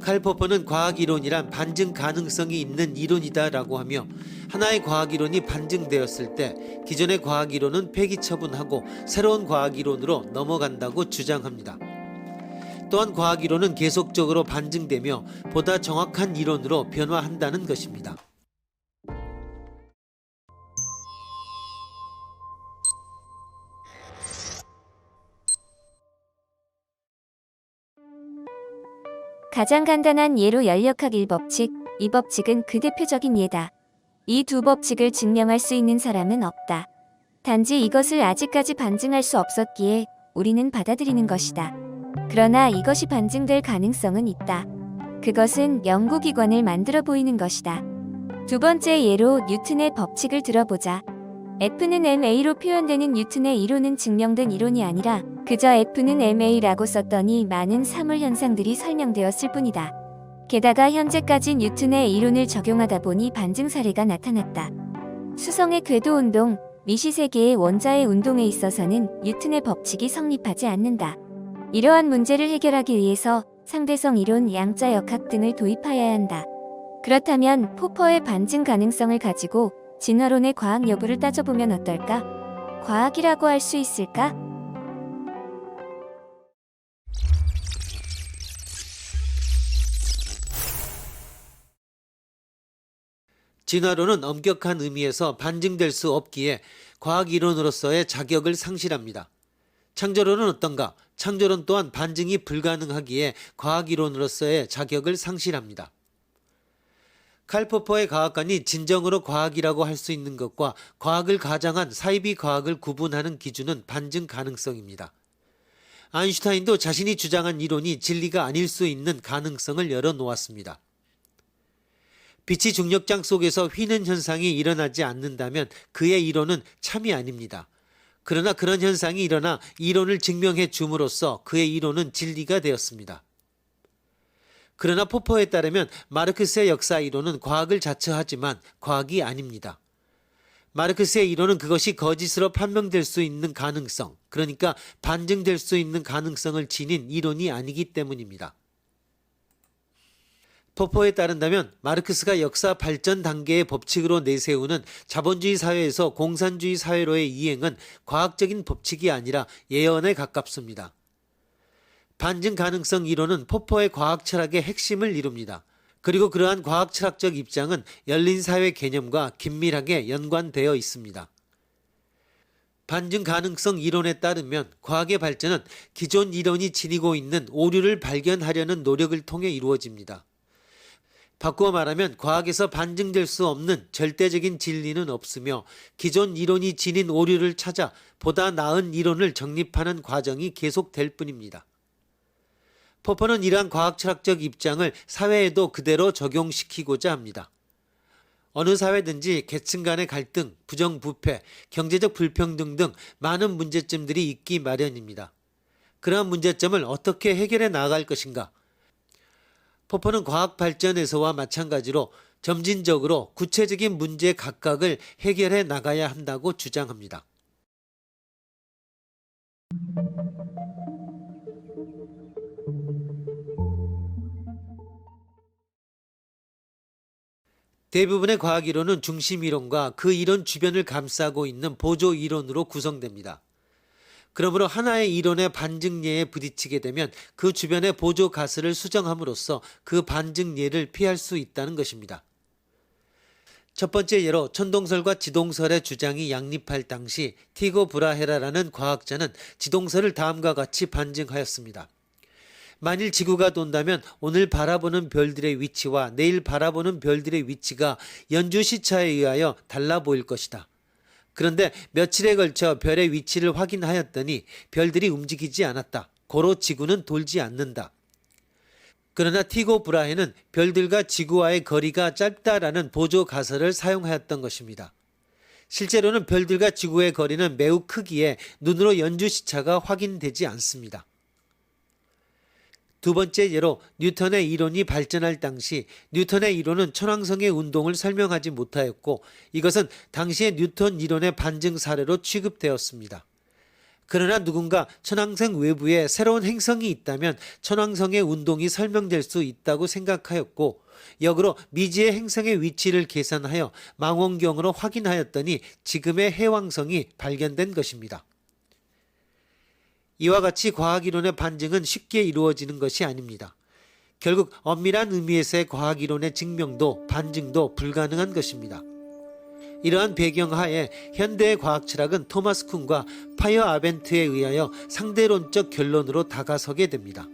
칼 포퍼는 과학이론이란 반증 가능성이 있는 이론이다라고 하며 하나의 과학이론이 반증되었을 때 기존의 과학이론은 폐기 처분하고 새로운 과학이론으로 넘어간다고 주장합니다. 또한 과학이론은 계속적으로 반증되며 보다 정확한 이론으로 변화한다는 것입니다. 가장 간단한 예로 연력학 1법칙, 이 법칙은 그 대표적인 예다. 이 두 법칙을 증명할 수 있는 사람은 없다. 단지 이것을 아직까지 반증할 수 없었기에 우리는 받아들이는 것이다. 그러나 이것이 반증될 가능성은 있다. 그것은 연구기관을 만들어 보이는 것이다. 두 번째 예로 뉴턴의 법칙을 들어보자. F는 ma로 표현되는 뉴턴의 이론은 증명된 이론이 아니라 그저 F는 ma라고 썼더니 많은 사물 현상들이 설명되었을 뿐이다. 게다가 현재까지 뉴턴의 이론을 적용하다 보니 반증 사례가 나타났다. 수성의 궤도 운동, 미시세계의 원자의 운동에 있어서는 뉴턴의 법칙이 성립하지 않는다. 이러한 문제를 해결하기 위해서 상대성 이론, 양자 역학 등을 도입하여야 한다. 그렇다면 포퍼의 반증 가능성을 가지고 진화론의 과학 여부를 따져보면 어떨까? 과학이라고 할 수 있을까? 진화론은 엄격한 의미에서 반증될 수 없기에 과학이론으로서의 자격을 상실합니다. 창조론은 어떤가? 창조론 또한 반증이 불가능하기에 과학이론으로서의 자격을 상실합니다. 칼 포퍼의 과학관이 진정으로 과학이라고 할 수 있는 것과 과학을 가장한 사이비 과학을 구분하는 기준은 반증 가능성입니다. 아인슈타인도 자신이 주장한 이론이 진리가 아닐 수 있는 가능성을 열어놓았습니다. 빛이 중력장 속에서 휘는 현상이 일어나지 않는다면 그의 이론은 참이 아닙니다. 그러나 그런 현상이 일어나 이론을 증명해 줌으로써 그의 이론은 진리가 되었습니다. 그러나 포퍼에 따르면 마르크스의 역사 이론은 과학을 자처하지만 과학이 아닙니다. 마르크스의 이론은 그것이 거짓으로 판명될 수 있는 가능성, 그러니까 반증될 수 있는 가능성을 지닌 이론이 아니기 때문입니다. 포퍼에 따른다면 마르크스가 역사 발전 단계의 법칙으로 내세우는 자본주의 사회에서 공산주의 사회로의 이행은 과학적인 법칙이 아니라 예언에 가깝습니다. 반증 가능성 이론은 포퍼의 과학 철학의 핵심을 이룹니다. 그리고 그러한 과학 철학적 입장은 열린 사회 개념과 긴밀하게 연관되어 있습니다. 반증 가능성 이론에 따르면 과학의 발전은 기존 이론이 지니고 있는 오류를 발견하려는 노력을 통해 이루어집니다. 바꾸어 말하면 과학에서 반증될 수 없는 절대적인 진리는 없으며 기존 이론이 지닌 오류를 찾아 보다 나은 이론을 정립하는 과정이 계속될 뿐입니다. 포퍼는 이러한 과학 철학적 입장을 사회에도 그대로 적용시키고자 합니다. 어느 사회든지 계층 간의 갈등, 부정부패, 경제적 불평등 등 많은 문제점들이 있기 마련입니다. 그러한 문제점을 어떻게 해결해 나갈 것인가? 포퍼는 과학 발전에서와 마찬가지로 점진적으로 구체적인 문제 각각을 해결해 나가야 한다고 주장합니다. 대부분의 과학이론은 중심이론과 그 이론 주변을 감싸고 있는 보조이론으로 구성됩니다. 그러므로 하나의 이론의 반증예에 부딪히게 되면 그 주변의 보조 가설을 수정함으로써 그 반증예를 피할 수 있다는 것입니다. 첫 번째 예로 천동설과 지동설의 주장이 양립할 당시 티고 브라헤라라는 과학자는 지동설을 다음과 같이 반증하였습니다. 만일 지구가 돈다면 오늘 바라보는 별들의 위치와 내일 바라보는 별들의 위치가 연주시차에 의하여 달라 보일 것이다. 그런데 며칠에 걸쳐 별의 위치를 확인하였더니 별들이 움직이지 않았다. 고로 지구는 돌지 않는다. 그러나 티고 브라헤는 별들과 지구와의 거리가 짧다라는 보조 가설을 사용하였던 것입니다. 실제로는 별들과 지구의 거리는 매우 크기에 눈으로 연주시차가 확인되지 않습니다. 두 번째 예로 뉴턴의 이론이 발전할 당시 뉴턴의 이론은 천왕성의 운동을 설명하지 못하였고 이것은 당시의 뉴턴 이론의 반증 사례로 취급되었습니다. 그러나 누군가 천왕성 외부에 새로운 행성이 있다면 천왕성의 운동이 설명될 수 있다고 생각하였고, 역으로 미지의 행성의 위치를 계산하여 망원경으로 확인하였더니 지금의 해왕성이 발견된 것입니다. 이와 같이 과학이론의 반증은 쉽게 이루어지는 것이 아닙니다. 결국 엄밀한 의미에서의 과학이론의 증명도 반증도 불가능한 것입니다. 이러한 배경하에 현대의 과학 철학은 토마스 쿤과 파이어 아벤트에 의하여 상대론적 결론으로 다가서게 됩니다.